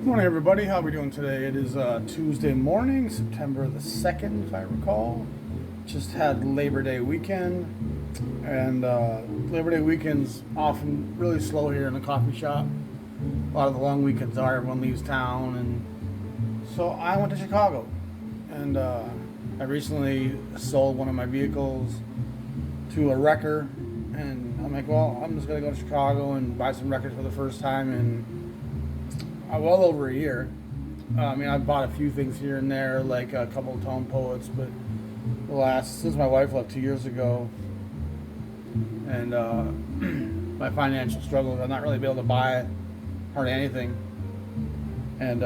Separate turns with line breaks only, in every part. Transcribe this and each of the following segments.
Morning, everybody. How are we doing today? It is Tuesday morning, September the 2nd, if I recall. Just had Labor Day weekend, and Labor Day weekend's often really slow here in the coffee shop. A lot of the long weekends are, everyone leaves town, and so I went to Chicago, and I recently sold one of my vehicles to a wrecker, and I'm like, well, I'm just going to go to Chicago and buy some records for the first time in well over a year. I've bought a few things here and there, like a couple of Tone Poets, but since my wife left 2 years ago, and my financial struggles, I've not really been able to buy hardly anything. And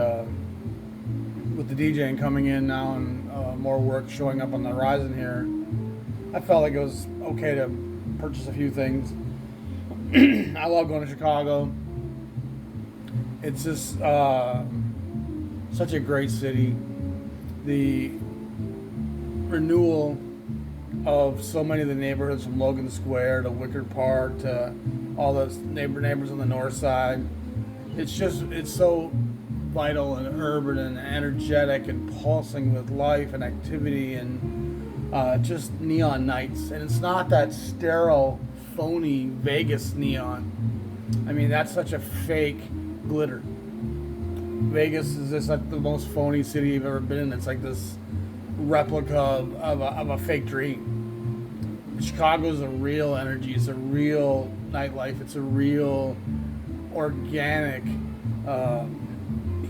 with the DJing coming in now and more work showing up on the horizon here, I felt like it was okay to purchase a few things. I love going to Chicago. It's just such a great city. The renewal of so many of the neighborhoods, from Logan Square to Wicker Park to all those neighbors on the north side, it's so vital and urban and energetic and pulsing with life and activity and just neon nights. And it's not that sterile, phony Vegas neon. I mean, that's such a fake glitter. Vegas is just like the most phony city you've ever been in. It's like this replica of a fake dream. Chicago's a real energy. It's a real nightlife. It's a real organic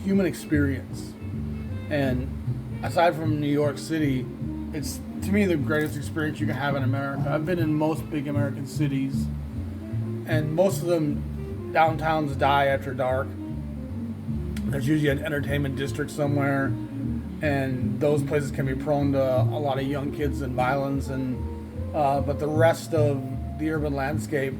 human experience. And aside from New York City, it's, to me, the greatest experience you can have in America. I've been in most big American cities, and most of them, downtowns die after dark. There's usually an entertainment district somewhere, and those places can be prone to a lot of young kids and violence. And but the rest of the urban landscape,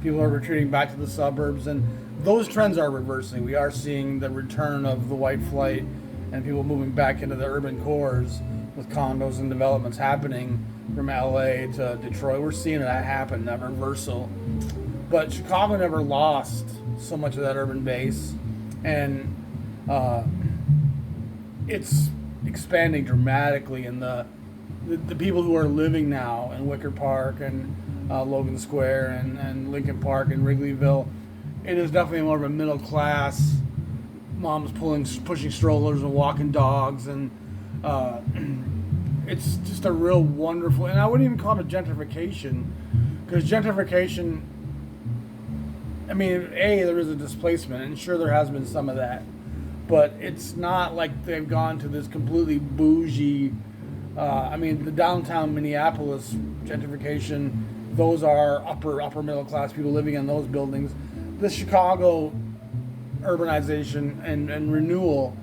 people are retreating back to the suburbs, and those trends are reversing. We are seeing the return of the white flight and people moving back into the urban cores with condos and developments happening from LA to Detroit. We're seeing that happen, that reversal. But Chicago never lost so much of that urban base, and it's expanding dramatically. And the people who are living now in Wicker Park and Logan Square and Lincoln Park and Wrigleyville, it is definitely more of a middle class. Moms pushing strollers and walking dogs, and it's just a real wonderful. And I wouldn't even call it gentrification, because gentrification, I mean, there is a displacement, and sure there has been some of that, but it's not like they've gone to this completely bougie. The downtown Minneapolis gentrification, those are upper middle class people living in those buildings. The Chicago urbanization and renewal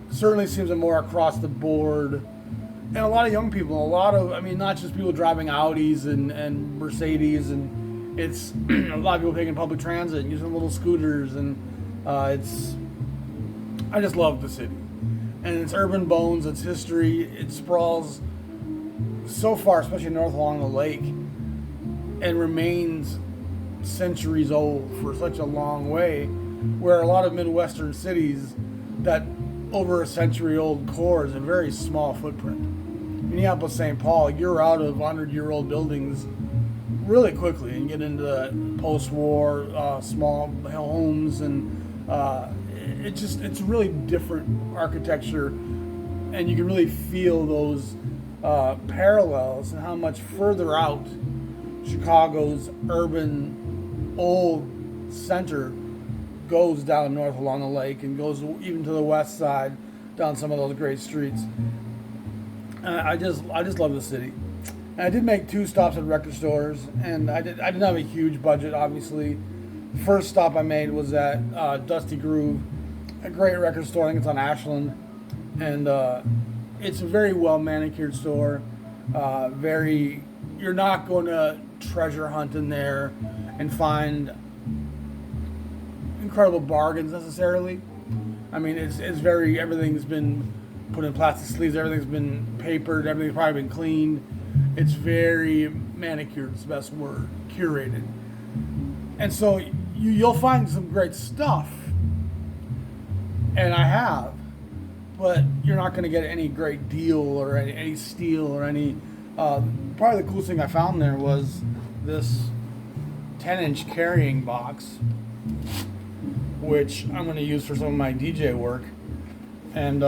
certainly seems a more across the board, and a lot of young people, not just people driving Audis and Mercedes, and it's a lot of people taking public transit and using little scooters, and I just love the city and its urban bones, its history. It sprawls so far, especially north along the lake, and remains centuries old for such a long way, where a lot of Midwestern cities, that over a century old core is a very small footprint. Minneapolis, St. Paul, you're out of 100-year-old buildings really quickly and get into post-war small homes, and it's really different architecture, and you can really feel those parallels and how much further out Chicago's urban old center goes down north along the lake, and goes even to the west side down some of those great streets. I just love the city. And I did make 2 stops at record stores, and I didn't have a huge budget, obviously. The first stop I made was at Dusty Groove, a great record store. I think it's on Ashland, and it's a very well manicured store. You're not going to treasure hunt in there and find incredible bargains necessarily. I mean, everything's been put in plastic sleeves, everything's been papered, everything's probably been cleaned. It's very manicured, is the best word, curated. And so you'll find some great stuff, And I have, but you're not going to get any great deal or any steal or any. Probably the coolest thing I found there was this 10-inch carrying box, which I'm going to use for some of my DJ work. And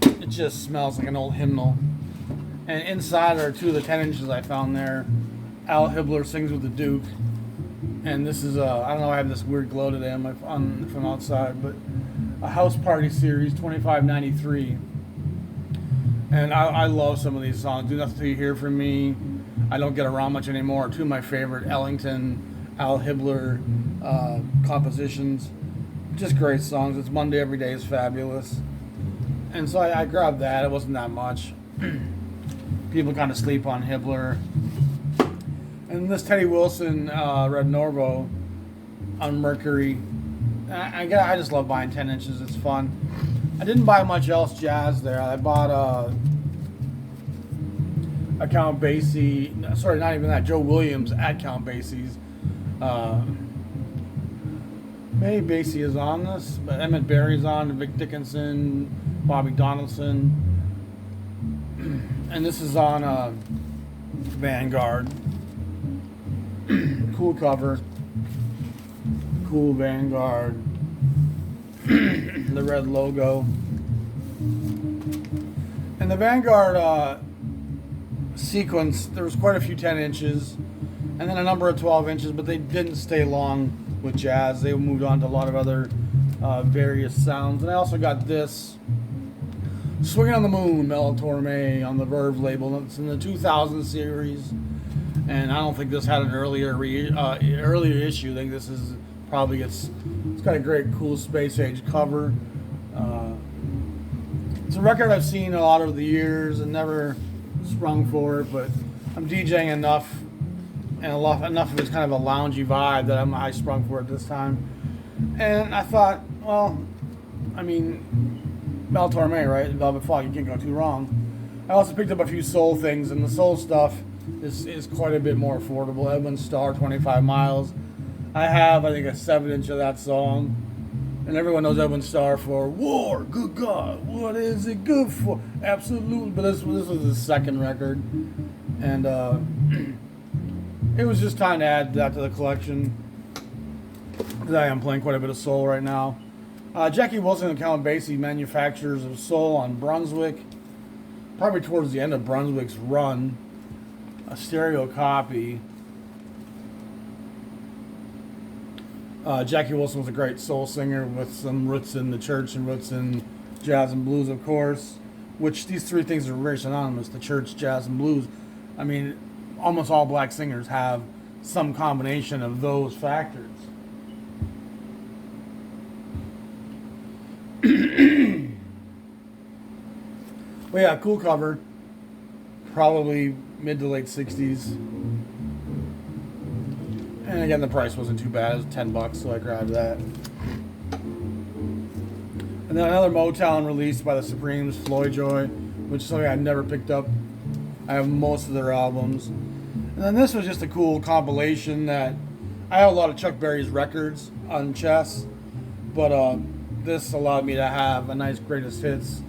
it just smells like an old hymnal. And inside are two of the 10 inches I found there. Al Hibbler Sings with the Duke. And this is, I don't know, I have this weird glow today from outside, but a House Party Series 2593. And I love some of these songs. Do Nothing Till You Hear From Me. I Don't Get Around Much Anymore. Two of my favorite Ellington, Al Hibbler compositions. Just great songs. It's Monday Every Day is Fabulous. And so I grabbed that. It wasn't that much. People kind of sleep on Hibbler. And this Teddy Wilson Red Norvo on Mercury. I just love buying 10 inches. It's fun. I didn't buy much else jazz there. I bought a Count Basie. Sorry, not even that. Joe Williams at Count Basie's. Maybe Basie is on this, but Emmett Berry's on, Vic Dickinson, Bobby Donaldson. And this is on Vanguard. Cool cover. Cool Vanguard. The red logo. And the Vanguard sequence, there was quite a few 10 inches and then a number of 12 inches, but they didn't stay long with jazz. They moved on to a lot of other various sounds. And I also got this Swinging on the Moon, Mel Torme on the Verve label. It's in the 2000 series, and I don't think this had an earlier issue. I think this is probably it's got a great, cool space age cover. It's a record I've seen a lot over the years and never sprung for it, but I'm DJing enough, and enough of it's kind of a loungy vibe that I sprung for it this time. And I thought, well, I mean, Mel Torme, right? Velvet Fog, you can't go too wrong. I also picked up a few soul things, and the soul stuff is quite a bit more affordable. Edwin Starr, 25 Miles. I have, I think, a 7-inch of that song. And everyone knows Edwin Starr for War, good God, what is it good for? Absolutely. But this was his second record. And it was just time to add that to the collection. Because I am playing quite a bit of soul right now. Jackie Wilson and Count Basie, manufacturers of soul on Brunswick. Probably towards the end of Brunswick's run. A stereo copy. Jackie Wilson was a great soul singer with some roots in the church and roots in jazz and blues, of course. Which these three things are very synonymous, the church, jazz, and blues. I mean, almost all black singers have some combination of those factors. But yeah, cool cover. Probably mid to late 60s. And again, the price wasn't too bad. It was $10, so I grabbed that. And then another Motown release by the Supremes, Floyd Joy, which is something I've never picked up. I have most of their albums. And then this was just a cool compilation that I have a lot of Chuck Berry's records on chess, but this allowed me to have a nice greatest hits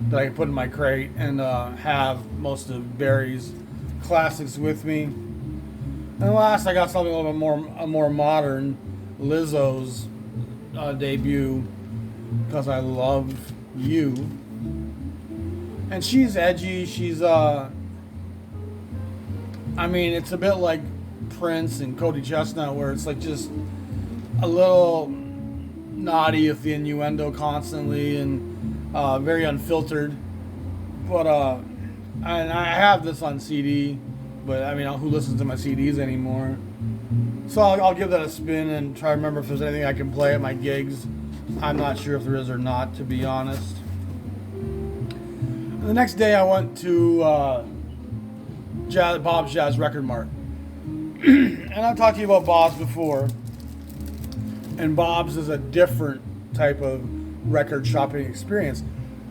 that I can put in my crate and have most of Berry's classics with me. And last, I got something a little bit more modern, Lizzo's debut, Because I Love You. And she's edgy. She's I mean, it's a bit like Prince and Cody Chestnut, where it's like just a little naughty with the innuendo constantly and very unfiltered. But and I have this on CD. But I mean, who listens to my CDs anymore? So I'll give that a spin and try to remember if there's anything I can play at my gigs. I'm not sure if there is or not, to be honest. And the next day I went to Bob's Jazz Record Mart. And I've talked to you about Bob's before. And Bob's is a different type of record shopping experience.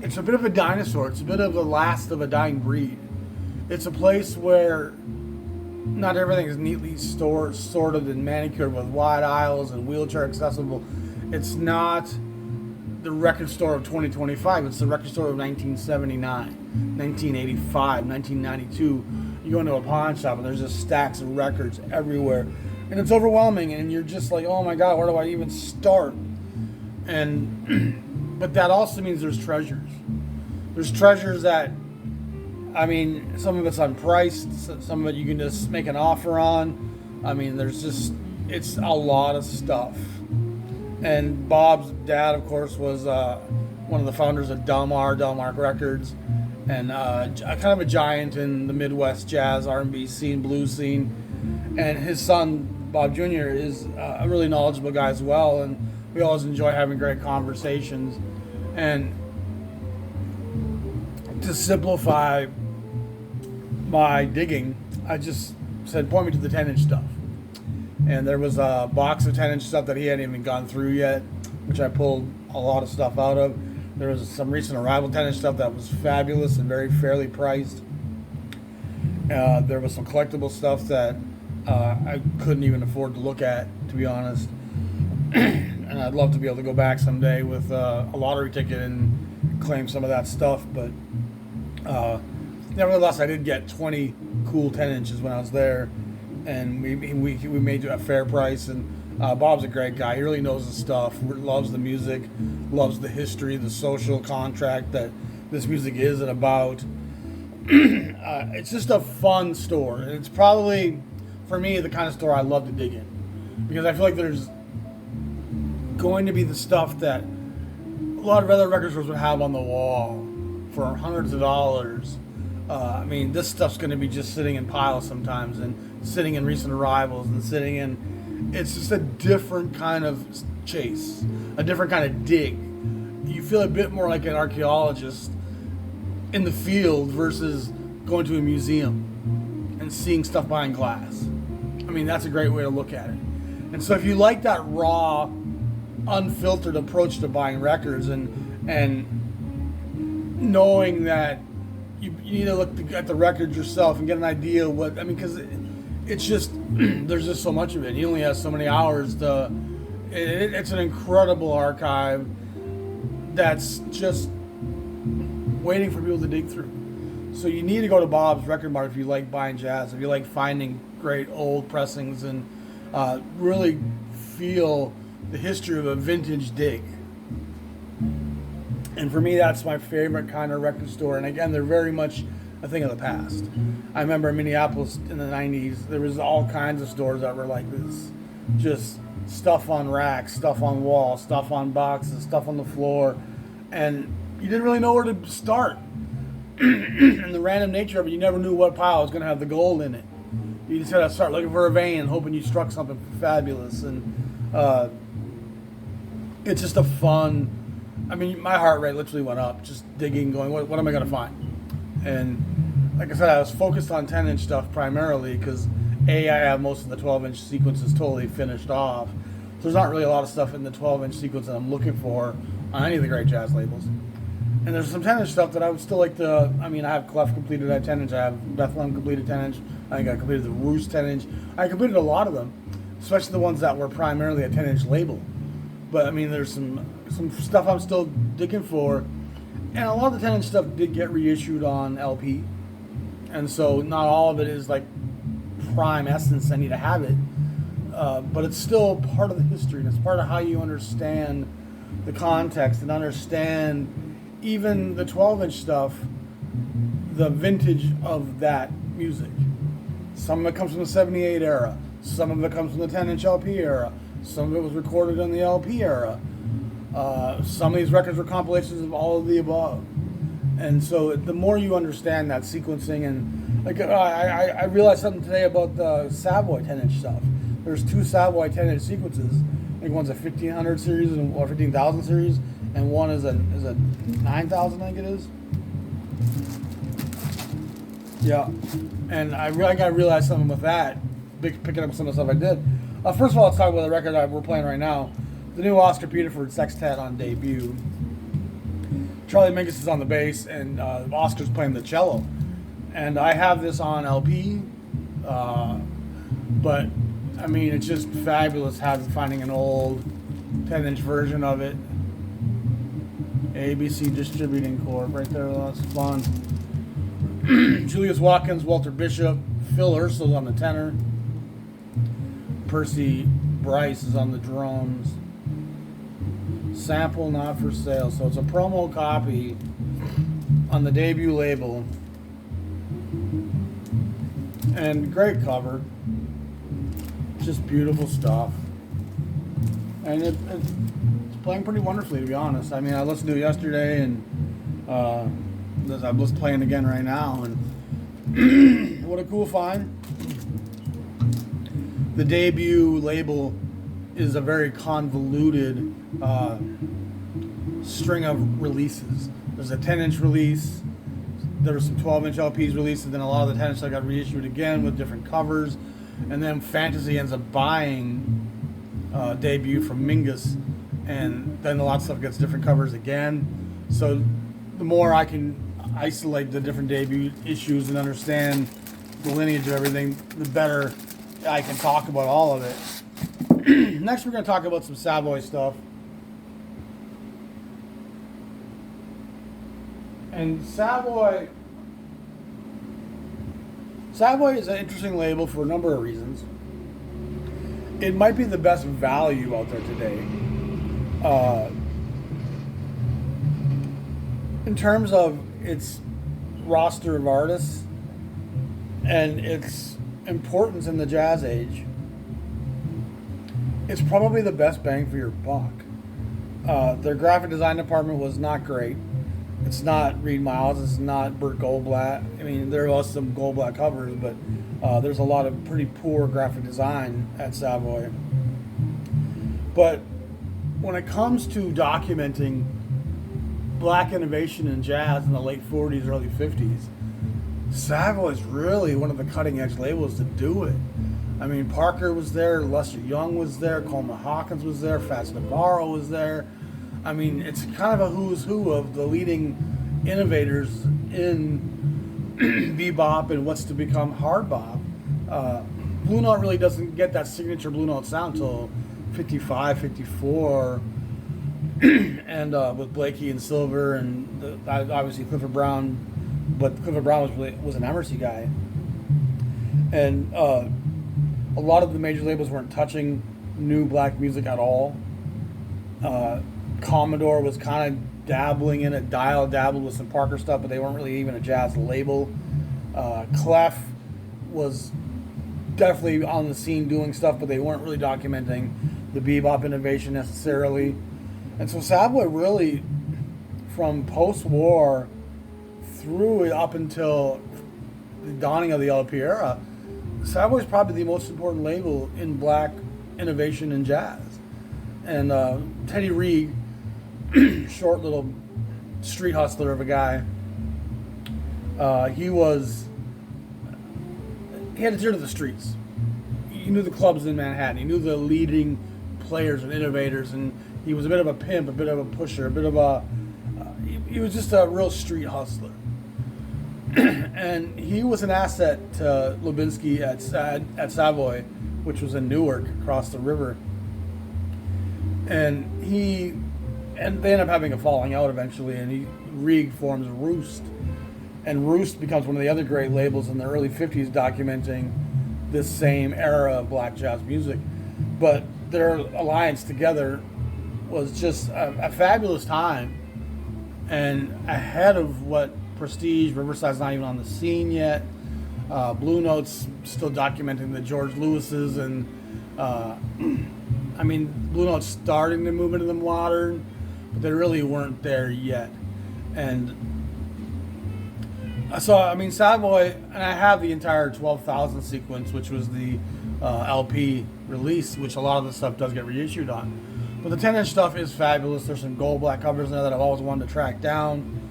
It's a bit of a dinosaur. It's a bit of the last of a dying breed. It's a place where not everything is neatly sorted and manicured with wide aisles and wheelchair accessible. It's not the record store of 2025. It's the record store of 1979, 1985, 1992. You go into a pawn shop and there's just stacks of records everywhere. And it's overwhelming, and you're just like, oh my God, where do I even start? And but that also means there's treasures. There's treasures that, I mean, some of it's unpriced, some of it you can just make an offer on. I mean, it's a lot of stuff. And Bob's dad, of course, was one of the founders of Delmark Records, and kind of a giant in the Midwest jazz, R&B scene, blues scene. And his son, Bob Jr., is a really knowledgeable guy as well, and we always enjoy having great conversations. And to simplify my digging, I just said, point me to the 10-inch stuff. And there was a box of 10-inch stuff that he hadn't even gone through yet, which I pulled a lot of stuff out of. There was some recent arrival 10-inch stuff that was fabulous and very fairly priced. There was some collectible stuff that I couldn't even afford to look at, to be honest. And I'd love to be able to go back someday with a lottery ticket and claim some of that stuff. But nevertheless, I did get 20 cool 10-inches when I was there. And we made it a fair price, and Bob's a great guy. He really knows his stuff, loves the music, loves the history, the social contract that this music is and about. It's just a fun store, and it's probably, for me, the kind of store I love to dig in, because I feel like there's going to be the stuff that a lot of other record stores would have on the wall for hundreds of dollars. I mean, this stuff's going to be just sitting in piles sometimes, and sitting in recent arrivals, and sitting in, it's just a different kind of chase, a different kind of dig. You feel a bit more like an archaeologist in the field versus going to a museum and seeing stuff behind glass. I mean, that's a great way to look at it. And so if you like that raw, unfiltered approach to buying records, and knowing that you need to look at the records yourself and get an idea of what, I mean, because it's just, there's just so much of it. You only have so many hours to, it's an incredible archive that's just waiting for people to dig through. So you need to go to Bob's Record Mart if you like buying jazz, if you like finding great old pressings, and really feel the history of a vintage dig. And for me, that's my favorite kind of record store. And again, they're very much a thing of the past. I remember in Minneapolis in the 90s, there was all kinds of stores that were like this. Just stuff on racks, stuff on walls, stuff on boxes, stuff on the floor. And you didn't really know where to start. And the random nature of it, you never knew what pile was going to have the gold in it. You just had to start looking for a vein, hoping you struck something fabulous. And it's just a fun, I mean, my heart rate literally went up just digging, going, what am I going to find? And like I said, I was focused on 10-inch stuff primarily because, A, I have most of the 12-inch sequences totally finished off. So there's not really a lot of stuff in the 12-inch sequence that I'm looking for on any of the great jazz labels. And there's some 10-inch stuff that I would still like to, I mean, I have Clef completed at 10-inch, I have Bethlehem completed 10-inch, I think I completed the Roost 10-inch. I completed a lot of them, especially the ones that were primarily a 10-inch label. But I mean, there's some stuff I'm still digging for, and a lot of the 10-inch stuff did get reissued on LP, and so not all of it is like prime essence. I need to have it, but it's still part of the history, and it's part of how you understand the context and understand even the 12-inch stuff, the vintage of that music. Some of it comes from the 78 era, some of it comes from the 10-inch LP era, some of it was recorded in the LP era. Some of these records were compilations of all of the above. And so the more you understand that sequencing, and like I realized something today about the Savoy 10-inch stuff. There's two Savoy 10-inch sequences. I think one's a 1500 series or 15,000 series, and one is a 9,000, I think it is. Yeah, and I realized something with that, picking up some of the stuff I did. First of all, let's talk about the record that we're playing right now. The new Oscar Pettiford Sextet on debut. Charlie Mingus is on the bass, and Oscar's playing the cello. And I have this on LP, but I mean, it's just fabulous finding an old 10-inch version of it. ABC Distributing Corp. Right there, that's fun. Julius Watkins, Walter Bishop, Phil Ursul's on the tenor. Percy Bryce is on the drums. Sample not for sale. So it's a promo copy on the debut label. And great cover. Just beautiful stuff. And it's playing pretty wonderfully, to be honest. I mean, I listened to it yesterday, and I'm just playing again right now. And what a cool find. The debut label is a very convoluted string of releases. There's a 10-inch release. There were some 12-inch LPs released, and then a lot of the 10-inch got reissued again with different covers. And then Fantasy ends up buying debut from Mingus, and then a lot of stuff gets different covers again. So the more I can isolate the different debut issues and understand the lineage of everything, the better I can talk about all of it. Next, we're going to talk about some Savoy stuff. And Savoy is an interesting label for a number of reasons. It might be the best value out there today. In terms of its roster of artists and its importance in the jazz age, it's probably the best bang for your buck. Their graphic design department was not great. It's not Reed Miles. It's not Burt Goldblatt. I mean, there was some Goldblatt covers, but there's a lot of pretty poor graphic design at Savoy. But when it comes to documenting black innovation in jazz in the late 40s, early 50s, Savoy is really one of the cutting-edge labels to do it. I mean, Parker was there, Lester Young was there, Coleman Hawkins was there, Fats Navarro was there. I mean, it's kind of a who's who of the leading innovators in bebop and what's to become hard bop. Blue Note really doesn't get that signature Blue Note sound until 55, 54, and with Blakey and Silver and obviously Clifford Brown, but Clifford Brown was an Emersy guy. And a lot of the major labels weren't touching new black music at all. Commodore was kind of dabbling in it. Dial dabbled with some Parker stuff, but they weren't really even a jazz label. Clef was definitely on the scene doing stuff, but they weren't really documenting the bebop innovation necessarily. And so Savoy really, from post-war through up until the dawning of the LP era, Savoy is probably the most important label in black innovation in jazz. And Teddy Reed, short little street hustler of a guy, he had his ear to the streets. He knew the clubs in Manhattan. He knew the leading players and innovators, and he was a bit of a pimp, a bit of a pusher, a bit of a... he was just a real street hustler. And he was an asset to Lubinsky at Savoy, which was in Newark, across the river. And they end up having a falling out eventually, and Reed forms Roost. And Roost becomes one of the other great labels in the early 50s documenting this same era of black jazz music. But their alliance together was just a fabulous time, and ahead of what Prestige, Riverside's not even on the scene yet. Blue Note's still documenting the George Lewis's, and I mean, Blue Note's starting to move into the modern, but they really weren't there yet. And so, I mean, Savoy, and I have the entire 12,000 sequence, which was the LP release, which a lot of the stuff does get reissued on. But the 10-inch stuff is fabulous. There's some gold black covers in there that I've always wanted to track down.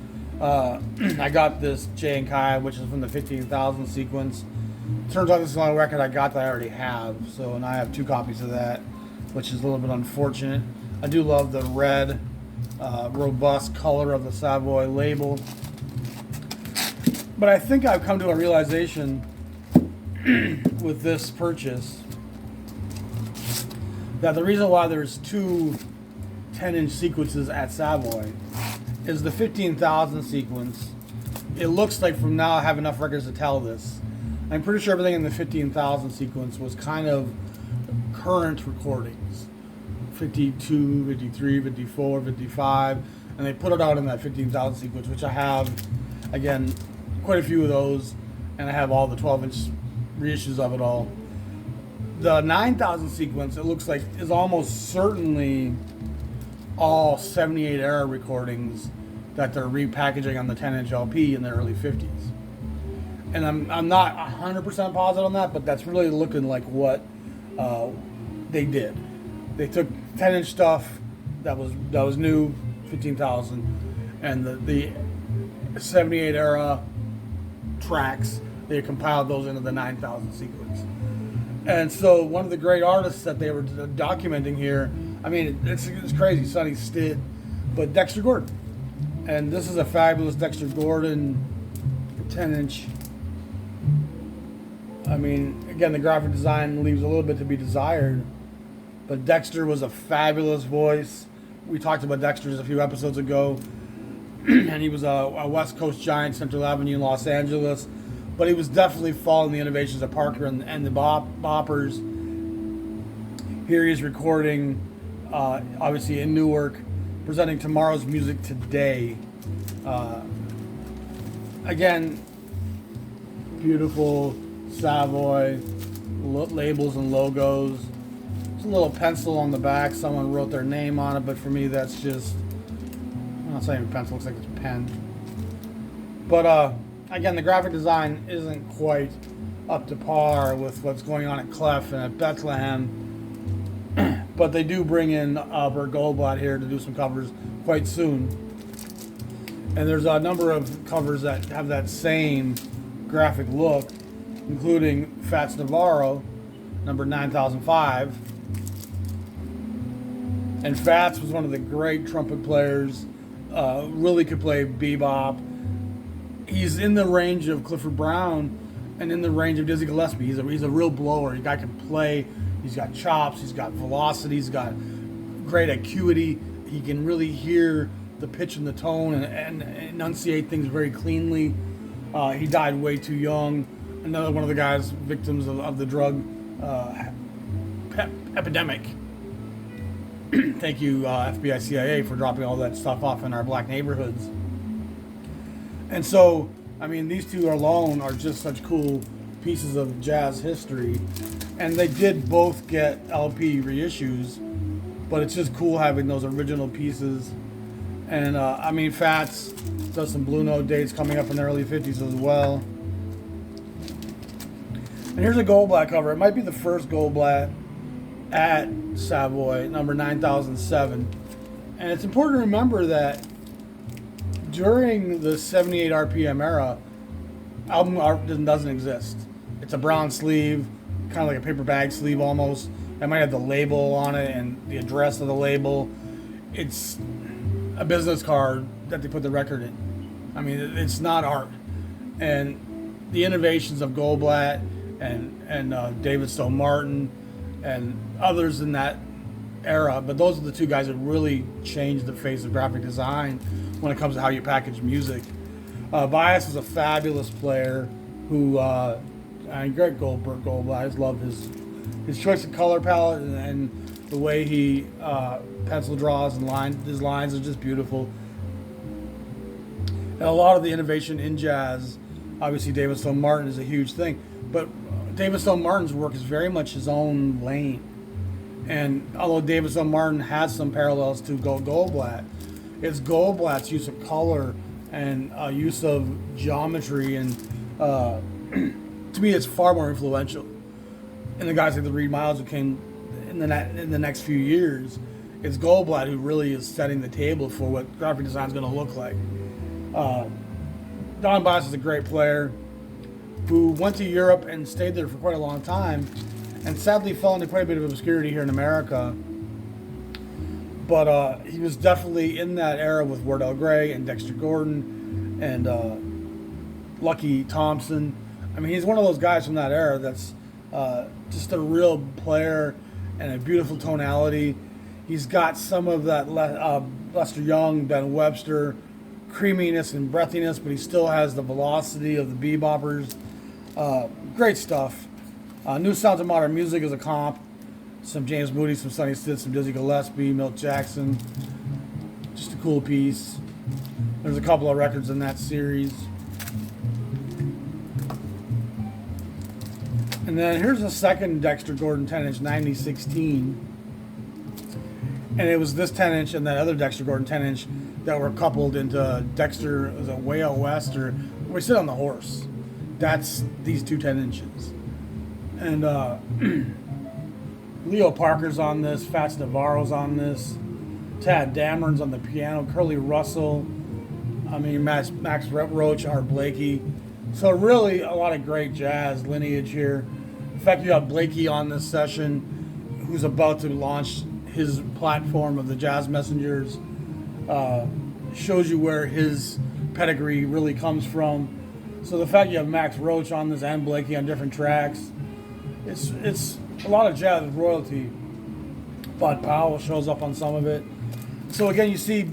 I got this Jay and Kai, which is from the 15,000 sequence. Turns out this is the only record I got that I already have. So, and I have 2 copies of that, which is a little bit unfortunate. I do love the red, robust color of the Savoy label. But I think I've come to a realization with this purchase that the reason why there's 2 10-inch sequences at Savoy is the 15,000 sequence. It looks like from now I have enough records to tell this. I'm pretty sure everything in the 15,000 sequence was kind of current recordings. 52, 53, 54, 55, and they put it out in that 15,000 sequence, which I have, again, quite a few of those, and I have all the 12-inch reissues of it all. The 9,000 sequence, it looks like, is almost certainly all 78 era recordings that they're repackaging on the 10-inch LP in the early 50s. And I'm not 100% positive on that, but that's really looking like what they did. They took 10-inch stuff that was new, 15,000, and the 78 era tracks, they compiled those into the 9,000 sequence. And so one of the great artists that they were documenting here, I mean, it's crazy, Sonny Stitt, but Dexter Gordon. And this is a fabulous Dexter Gordon 10-inch. I mean, again, the graphic design leaves a little bit to be desired, but Dexter was a fabulous voice. We talked about Dexter a few episodes ago, and he was a West Coast giant, Central Avenue in Los Angeles, but he was definitely following the innovations of Parker and the Boppers. Here he is recording, obviously in Newark, presenting Tomorrow's Music Today. Again, beautiful Savoy labels and logos. There's a little pencil on the back. Someone wrote their name on it, but for me, that's just, well, it's not even a pencil. It looks like it's a pen. But again, the graphic design isn't quite up to par with what's going on at Clef and at Bethlehem. But they do bring in Bert Goldblatt here to do some covers quite soon. And there's a number of covers that have that same graphic look, including Fats Navarro, number 9005. And Fats was one of the great trumpet players, really could play bebop. He's in the range of Clifford Brown and in the range of Dizzy Gillespie. He's a real blower. The guy can play. He's got chops. He's got velocity. He's got great acuity. He can really hear the pitch and the tone and enunciate things very cleanly. He died way too young. Another one of the guys victims of the drug epidemic. Thank you, FBI, CIA, for dropping all that stuff off in our black neighborhoods. And so, I mean, these two alone are just such cool pieces of jazz history. And they did both get LP reissues, but it's just cool having those original pieces. And, I mean, Fats does some Blue Note dates coming up in the early 50s as well. And here's a Goldblatt cover. It might be the first Goldblatt at Savoy, number 9007. And it's important to remember that during the 78 RPM era, album art doesn't exist. It's a brown sleeve, kind of like a paper bag sleeve almost. It might have the label on it and the address of the label. It's a business card that they put the record in. I mean, it's not art. And the innovations of Goldblatt and David Stone Martin and others in that era, but those are the two guys that really changed the face of graphic design when it comes to how you package music. Bias is a fabulous player who, Bert Goldblatt, I just love his choice of color palette and the way he pencil draws and his lines are just beautiful. And a lot of the innovation in jazz, obviously David Stone Martin is a huge thing, but David Stone Martin's work is very much his own lane. And although David Stone Martin has some parallels to Goldblatt, it's Goldblatt's use of color and use of geometry, and to me, it's far more influential. And the guys like the Reed Miles who came in the next few years, it's Goldblatt who really is setting the table for what graphic design is going to look like. Don Bias is a great player who went to Europe and stayed there for quite a long time, and sadly fell into quite a bit of obscurity here in America. But he was definitely in that era with Wardell Gray and Dexter Gordon and Lucky Thompson. I mean, he's one of those guys from that era that's just a real player and a beautiful tonality. He's got some of that Lester Young, Ben Webster, creaminess and breathiness, but he still has the velocity of the beboppers. Great stuff. New Sounds of Modern Music is a comp. Some James Moody, some Sonny Stitt, some Dizzy Gillespie, Milt Jackson. Just a cool piece. There's a couple of records in that series. And then here's a second Dexter Gordon 10-inch 9016. And it was this 10-inch and that other Dexter Gordon 10-inch that were coupled into Dexter, was it Way Out West, or We Sit on the Horse. That's these two 10-inches. And Leo Parker's on this, Fats Navarro's on this, Tad Dameron's on the piano, Curly Russell, Max Roach, Art Blakey. So really a lot of great jazz lineage here. In fact, you got Blakey on this session, who's about to launch his platform of the Jazz Messengers. Shows you where his pedigree really comes from. So the fact you have Max Roach on this and Blakey on different tracks, it's a lot of jazz royalty. Bud Powell shows up on some of it. So again, you see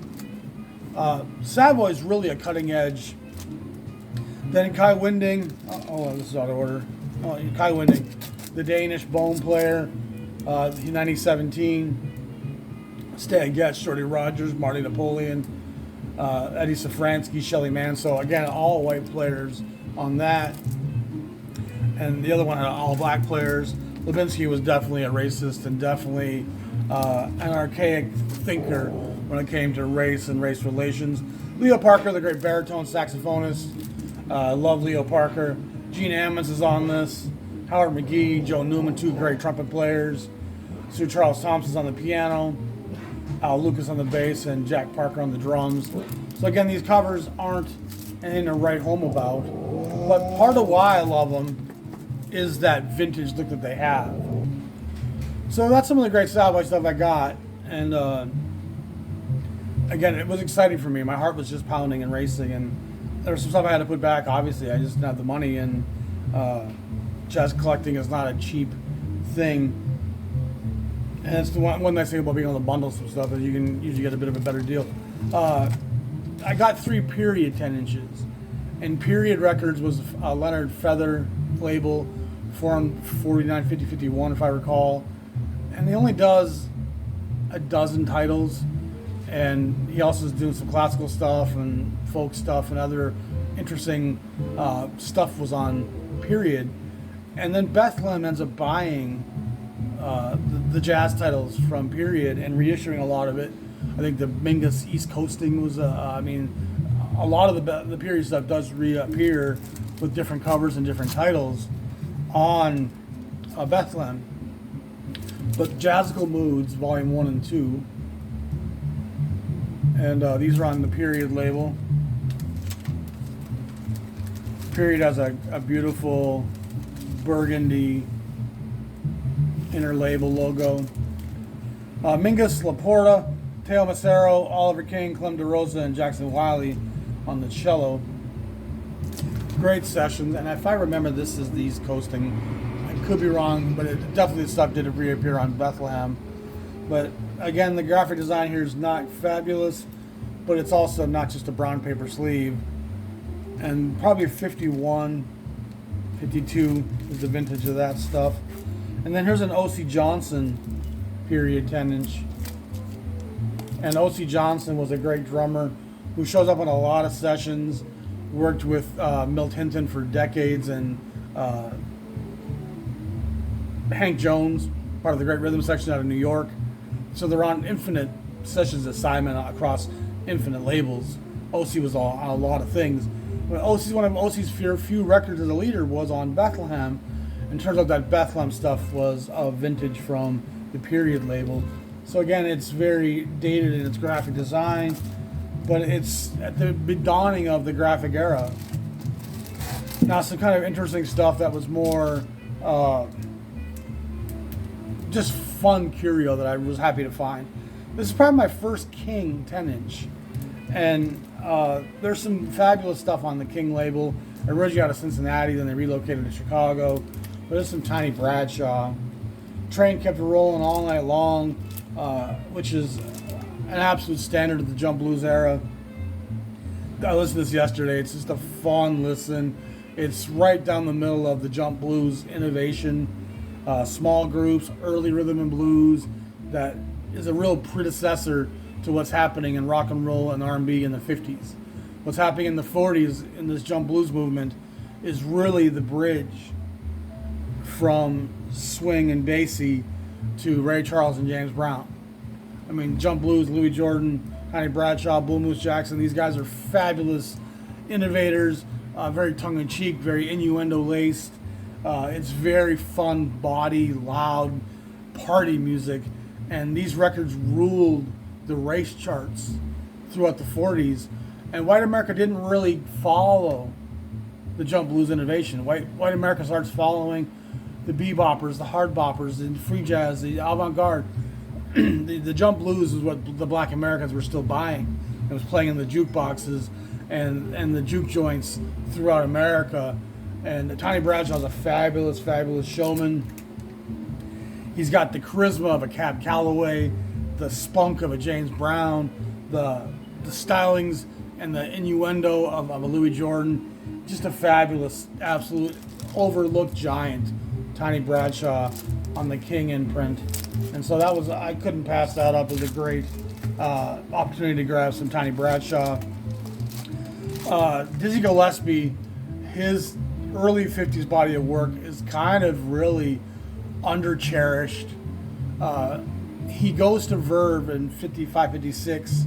Savoy's really a cutting edge. Then Kai Winding, this is out of order. Kai Winding, the Danish bone player, 1917. Stan Getz, Shorty Rogers, Marty Napoleon, Eddie Safransky, Shelly Manso. Again, all white players on that. And the other one had all black players. Levinsky was definitely a racist and definitely an archaic thinker when it came to race and race relations. Leo Parker, the great baritone saxophonist. Love Leo Parker. Gene Ammons is on this. Howard McGee, Joe Newman, two great trumpet players. Sir Charles Thompson's on the piano. Al Lucas on the bass, and Jack Parker on the drums. So again, these covers aren't anything to write home about. But part of why I love them is that vintage look that they have. So that's some of the great Savoy stuff I got. And again, it was exciting for me. My heart was just pounding and racing. And there was some stuff I had to put back. Obviously, I just didn't have the money. And jazz collecting is not a cheap thing. And it's the one nice thing about being able to bundle some stuff is you can usually get a bit of a better deal. I got 3 period 10-inches. And Period Records was a Leonard Feather label, formed 49, 50, 51, if I recall. And he only does a dozen titles. And he also is doing some classical stuff and folk stuff and other interesting stuff was on Period. And then Bethlehem ends up buying the jazz titles from Period and reissuing a lot of it. I think the Mingus East Coasting was, a lot of the Period stuff does reappear with different covers and different titles on Bethlehem. But Jazzical Moods, Volume 1 and 2. And these are on the Period label. Period has a beautiful burgundy inner label logo. Mingus Laporta, Teo Macero, Oliver King, Clem DeRosa, and Jackson Wiley on the cello. Great sessions, and if I remember, this is the East Coasting. I could be wrong, but definitely the stuff did reappear on Bethlehem. But again, the graphic design here is not fabulous, but it's also not just a brown paper sleeve. And probably 51, 52 is the vintage of that stuff. And then here's an O.C. Johnson Period 10-inch. And O.C. Johnson was a great drummer who shows up on a lot of sessions, worked with Milt Hinton for decades, and Hank Jones, part of the great rhythm section out of New York. So they're on infinite sessions assignment across infinite labels. O.C. was on a lot of things. But one of O.C.'s few records as a leader was on Bethlehem. And turns out that Bethlehem stuff was vintage from the Period label. So again, it's very dated in its graphic design, but it's at the dawning of the graphic era. Now, some kind of interesting stuff that was more just fun curio that I was happy to find. This is probably my first King 10-inch. And there's some fabulous stuff on the King label. Originally out of Cincinnati, then they relocated to Chicago. But there's some Tiny Bradshaw. Train Kept Rolling All Night Long, which is an absolute standard of the jump blues era. I listened to this yesterday. It's just a fun listen. It's right down the middle of the jump blues innovation. Small groups, early rhythm and blues, that is a real predecessor to what's happening in rock and roll and R&B in the 50s. What's happening in the 40s in this jump blues movement is really the bridge from swing and bassy to Ray Charles and James Brown. I mean, jump blues, Louis Jordan, Honey Bradshaw, Bull Moose Jackson, these guys are fabulous innovators, very tongue-in-cheek, very innuendo-laced. It's very fun, body, loud, party music. And these records ruled the race charts throughout the 40s. And white America didn't really follow the jump blues innovation. White America starts following the beboppers, the hard boppers, the free jazz, the avant-garde. The jump blues is what the black Americans were still buying. It was playing in the jukeboxes and the juke joints throughout America. And Tiny Bradshaw's a fabulous, fabulous showman. He's got the charisma of a Cab Calloway, the spunk of a James Brown, the stylings and the innuendo of a Louis Jordan. Just a fabulous, absolute, overlooked giant, Tiny Bradshaw on the King imprint. And so that was, I couldn't pass that up. It was a great opportunity to grab some Tiny Bradshaw. Dizzy Gillespie, his early 50s body of work is kind of really under-cherished. He goes to Verve in 55, 56,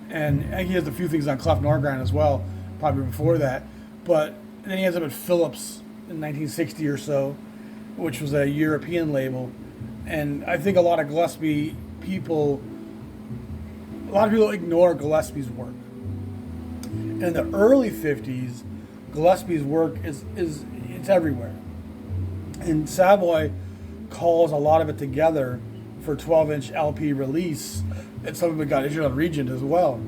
and he has a few things on Clef Norgran as well, probably before that. But then he ends up at Philips in 1960 or so, which was a European label. And I think a lot of people ignore Gillespie's work. In the early 50s, Gillespie's work is it's everywhere. And Savoy calls a lot of it together for 12-inch LP release. And some of it got issued on Regent as well.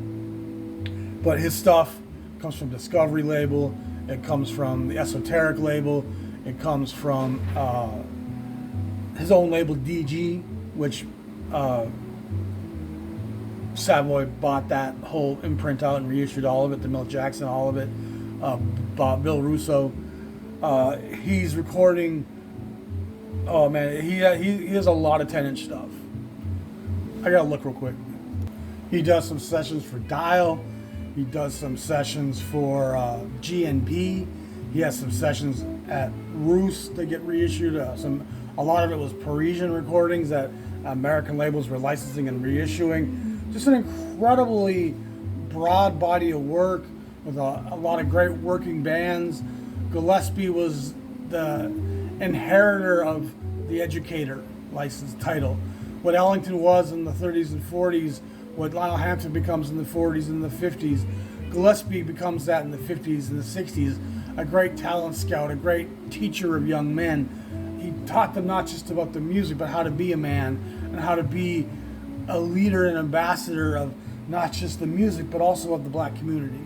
But his stuff comes from Discovery label. It comes from the Esoteric label. It comes from his own label, DG, which Savoy bought that whole imprint out and reissued all of it, the Milt Jackson, all of it. Bill Russo. He's recording. Oh man, he has a lot of 10-inch stuff. I gotta look real quick. He does some sessions for Dial. He does some sessions for GNP. He has some sessions at Roost that get reissued. A lot of it was Parisian recordings that American labels were licensing and reissuing. Just an incredibly broad body of work with a lot of great working bands. Gillespie was the inheritor of the Educator license title. What Ellington was in the 30s and 40s, what Lionel Hampton becomes in the 40s and the 50s, Gillespie becomes that in the 50s and the 60s. A great talent scout, a great teacher of young men. He taught them not just about the music, but how to be a man and how to be a leader and ambassador of not just the music, but also of the black community.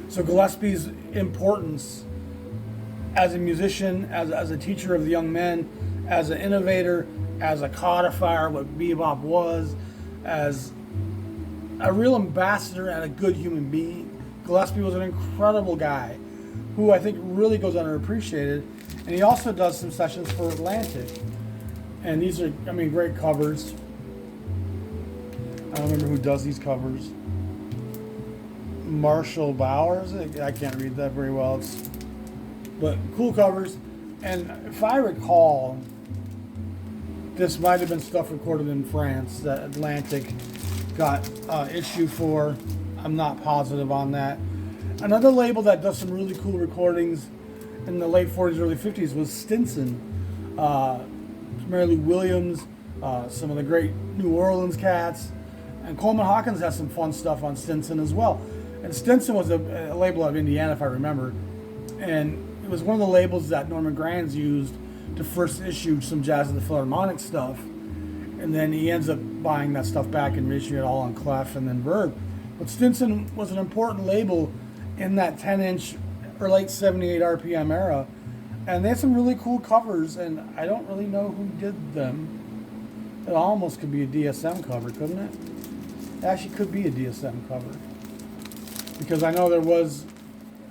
So Gillespie's importance as a musician, as a teacher of the young men, as an innovator, as a codifier, what bebop was, as a real ambassador and a good human being. Gillespie was an incredible guy who I think really goes underappreciated. And he also does some sessions for Atlantic. And these are, great covers. I don't remember who does these covers. Marshall Bowers? I can't read that very well. But cool covers. And if I recall, this might have been stuff recorded in France that Atlantic got issue for. I'm not positive on that. Another label that does some really cool recordings in the late 40s, early 50s was Stinson. Mary Lou Williams, some of the great New Orleans cats. And Coleman Hawkins has some fun stuff on Stinson as well. And Stinson was a label out of Indiana, if I remember. And it was one of the labels that Norman Granz used to first issue some Jazz at the Philharmonic stuff. And then he ends up buying that stuff back and reissuing it all on Clef and then Verve. But Stinson was an important label in that 10-inch or late 78 RPM era. And they had some really cool covers, and I don't really know who did them. It almost could be a DSM cover, couldn't it? It actually could be a DSM cover. because I know there was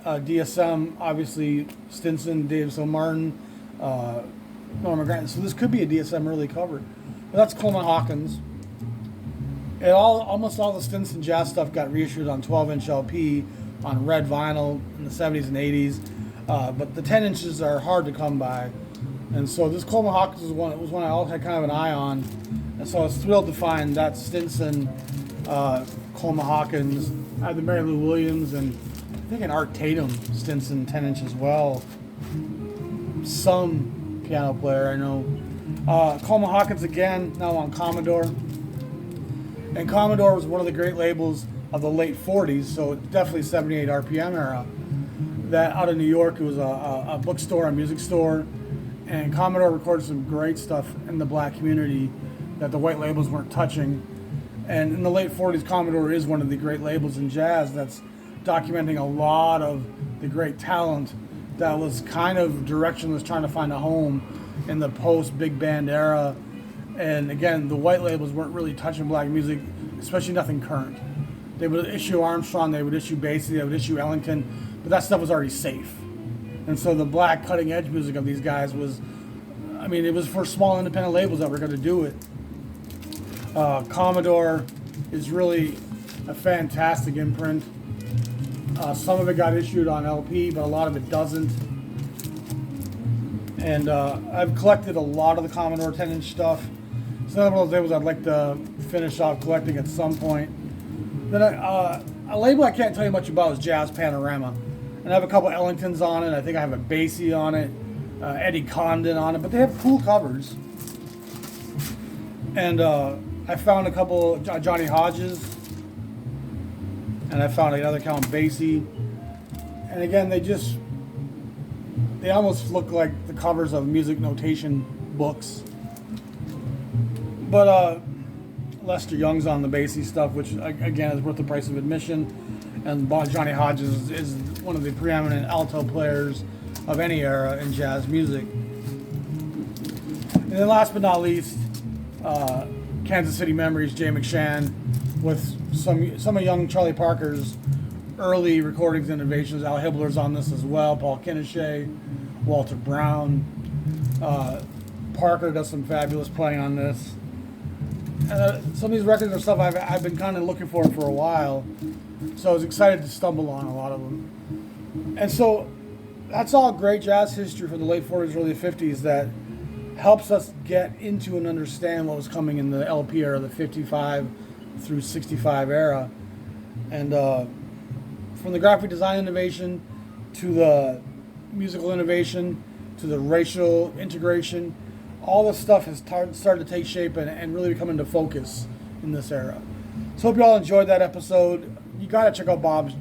DSM, obviously Stinson, Davis O'Martin, Norman Grant. So this could be a DSM early cover. But that's Coleman Hawkins. Almost all the Stinson jazz stuff got reissued on 12-inch LP on red vinyl in the 70s and 80s. But the 10 inches are hard to come by. And so this Coleman Hawkins was one I always had kind of an eye on. And so I was thrilled to find that Stinson, Coleman Hawkins. I had the Mary Lou Williams and I think an Art Tatum Stinson 10 inch as well. Some piano player I know. Coleman Hawkins again, now on Commodore. And Commodore was one of the great labels of the late 40s, so definitely 78 RPM era. That out of New York, it was a bookstore, a music store, and Commodore recorded some great stuff in the black community that the white labels weren't touching. And in the late 40s, Commodore is one of the great labels in jazz that's documenting a lot of the great talent that was kind of directionless, trying to find a home in the post-big band era. And again, the white labels weren't really touching black music, especially nothing current. They would issue Armstrong, they would issue Basie, they would issue Ellington, but that stuff was already safe. And so the black cutting edge music of these guys was, I mean, it was for small independent labels that were going to do it. Commodore is really a fantastic imprint. Some of it got issued on LP, but a lot of it doesn't. And I've collected a lot of the Commodore 10-inch stuff. It's another one of those labels I'd like to finish off collecting at some point. Then a label I can't tell you much about is Jazz Panorama. And I have a couple Ellingtons on it. I think I have a Basie on it, Eddie Condon on it. But they have cool covers. And I found a couple Johnny Hodges. And I found another count Basie. And again, they almost look like the covers of music notation books. But Lester Young's on the Basie stuff, which again is worth the price of admission. And Johnny Hodges is one of the preeminent alto players of any era in jazz music. And then last but not least, Kansas City Memories, Jay McShann, with some of young Charlie Parker's early recordings and innovations. Al Hibbler's on this as well, Paul Kinnichet, Walter Brown. Parker does some fabulous playing on this. Some of these records are stuff I've been kind of looking for a while, so I was excited to stumble on a lot of them. And so that's all great jazz history from the late 40s, early 50s that helps us get into and understand what was coming in the LP era, the 55 through 65 era. And from the graphic design innovation to the musical innovation to the racial integration, all this stuff has started to take shape and really come into focus in this era. So hope you all enjoyed that episode. You got to check out Bob's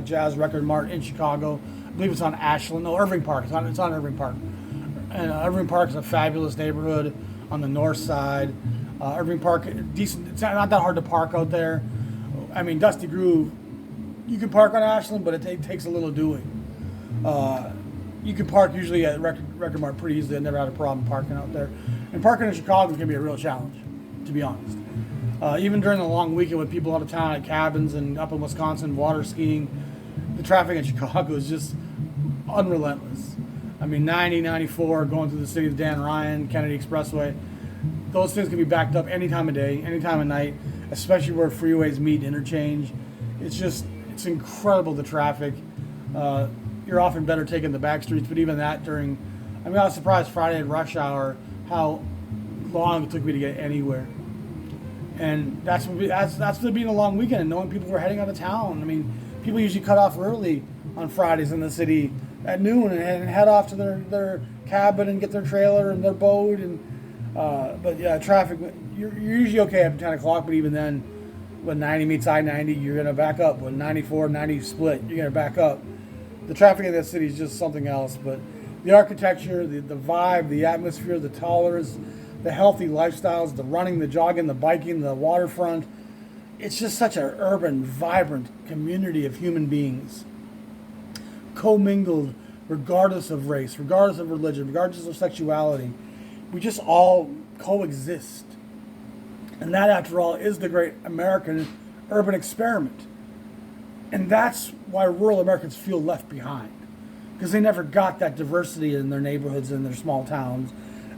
Jazz Record Mart in Chicago. I believe it's on Ashland. No, Irving Park. It's on Irving Park. And Irving Park is a fabulous neighborhood on the north side. Irving Park, decent. It's not that hard to park out there. I mean, Dusty Groove, you can park on Ashland, but it takes a little doing. You can park usually at Record Mart pretty easily. I never had a problem parking out there. And parking in Chicago can be a real challenge, to be honest. Even during the long weekend with people out of town at cabins and up in Wisconsin water skiing, the traffic in Chicago is just unrelentless. I mean, 90, 94, going through the city of Dan Ryan, Kennedy Expressway, those things can be backed up any time of day, any time of night, especially where freeways meet interchange. It's incredible, the traffic. You're often better taking the back streets, but even that I was surprised Friday at rush hour how long it took me to get anywhere. And that's being a long weekend and knowing people were heading out of town. I mean, people usually cut off early on Fridays in the city at noon and head off to their cabin and get their trailer and their boat. But yeah, traffic, you're usually okay after 10 o'clock, but even then, when 90 meets I-90, you're going to back up. When 94, 90 split, you're going to back up. The traffic in that city is just something else, but the architecture, the vibe, the atmosphere, the tolerance, the healthy lifestyles, the running, the jogging, the biking, the waterfront, it's just such an urban, vibrant community of human beings, commingled regardless of race, regardless of religion, regardless of sexuality. We just all coexist. And that, after all, is the great American urban experiment. And that's why rural Americans feel left behind, because they never got that diversity in their neighborhoods and their small towns,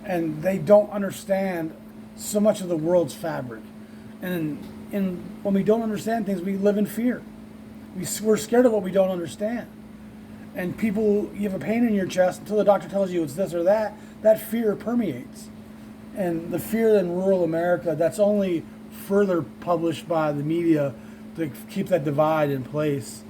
and they don't understand so much of the world's fabric. And when we don't understand things, we live in fear. We're scared of what we don't understand. And people, you have a pain in your chest until the doctor tells you it's this or that. That fear permeates. And the fear in rural America, that's only further published by the media to keep that divide in place.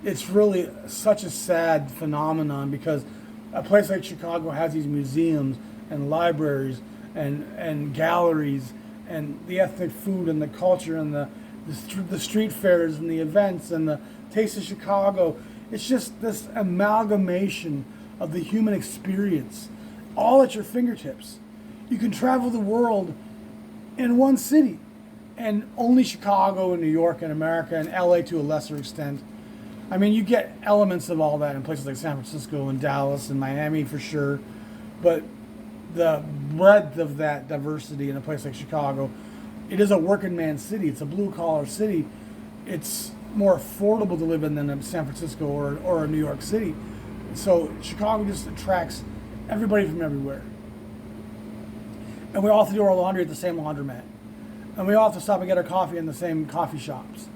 It's really such a sad phenomenon, because a place like Chicago has these museums and libraries and galleries and the ethnic food and the culture and the street fairs and the events and the Taste of Chicago. It's just this amalgamation of the human experience, all at your fingertips. You can travel the world in one city, and only Chicago and New York and America and LA to a lesser extent. I mean, you get elements of all that in places like San Francisco and Dallas and Miami for sure, but the breadth of that diversity in a place like Chicago, it is a working man's city. It's a blue collar city. It's more affordable to live in than San Francisco or New York City. So Chicago just attracts everybody from everywhere. And we all have to do our laundry at the same laundromat. And we all have to stop and get our coffee in the same coffee shops.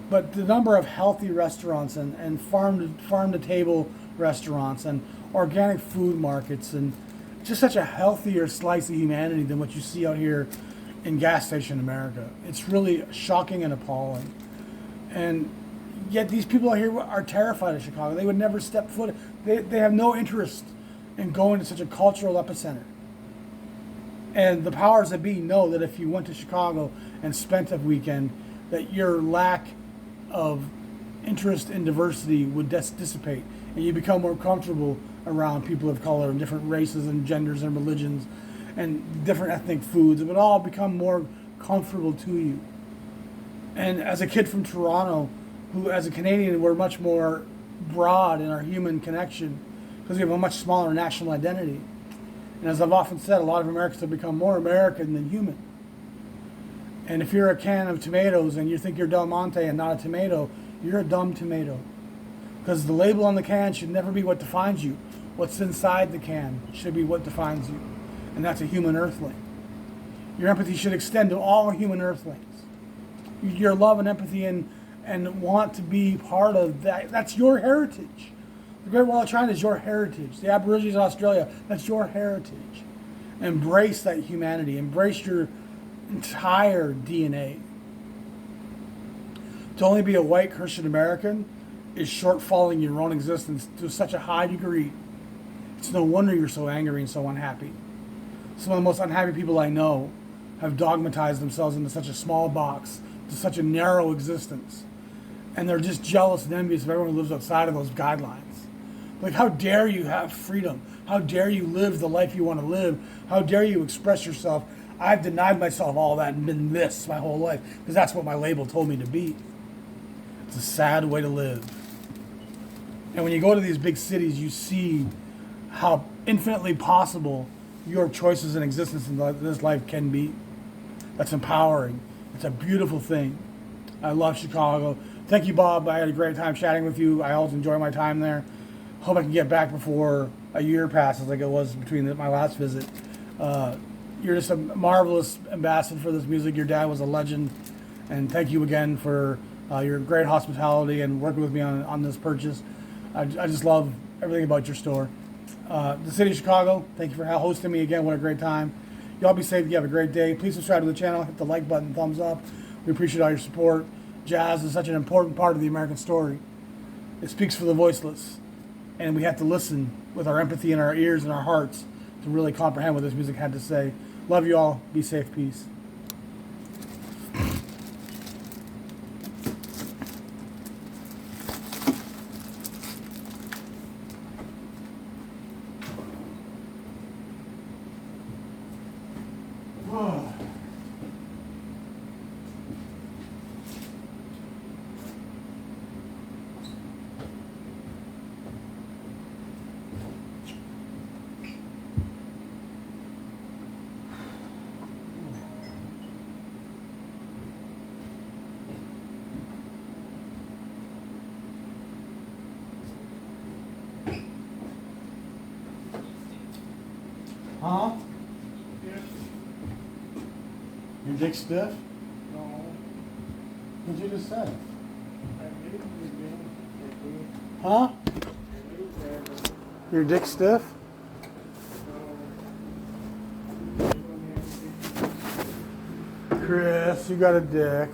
But the number of healthy restaurants and farm-to-table restaurants and organic food markets and just such a healthier slice of humanity than what you see out here in gas station America. It's really shocking and appalling. And yet these people out here are terrified of Chicago. They would never step foot. They have no interest in going to such a cultural epicenter. And the powers that be know that if you went to Chicago and spent a weekend, that your lack of interest in diversity would dissipate, and you become more comfortable around people of color and different races and genders and religions and different ethnic foods. It would all become more comfortable to you. And as a kid from Toronto, who as a Canadian, we're much more broad in our human connection because we have a much smaller national identity. And as I've often said, a lot of Americans have become more American than human. And if you're a can of tomatoes and you think you're Del Monte and not a tomato, you're a dumb tomato. Because the label on the can should never be what defines you. What's inside the can should be what defines you. And that's a human earthling. Your empathy should extend to all human earthlings. Your love and empathy and want to be part of that, that's your heritage. The Great Wall of China is your heritage. The Aborigines of Australia, that's your heritage. Embrace that humanity. Embrace your entire DNA. To only be a white Christian American is shortfalling your own existence to such a high degree. It's no wonder you're so angry and so unhappy. Some of the most unhappy people I know have dogmatized themselves into such a small box, to such a narrow existence. And they're just jealous and envious of everyone who lives outside of those guidelines. Like, how dare you have freedom? How dare you live the life you want to live? How dare you express yourself? I've denied myself all that and been this my whole life because that's what my label told me to be. It's a sad way to live. And when you go to these big cities, you see how infinitely possible your choices in existence in this life can be. That's empowering. It's a beautiful thing. I love Chicago. Thank you, Bob. I had a great time chatting with you. I always enjoy my time there. Hope I can get back before a year passes like it was between my last visit. You're just a marvelous ambassador for this music. Your dad was a legend. And thank you again for your great hospitality and working with me on this purchase. I just love everything about your store. The city of Chicago, thank you for hosting me again. What a great time. Y'all be safe. You have a great day. Please subscribe to the channel. Hit the like button, thumbs up. We appreciate all your support. Jazz is such an important part of the American story. It speaks for the voiceless. And we have to listen with our empathy in our ears and our hearts to really comprehend what this music had to say. Love you all. Be safe. Peace. Huh?
Yes.
Your dick stiff?
No.
What'd you just say?
I did it again.
Huh?
I did that.
Your dick stiff?
No.
Chris, you got a dick.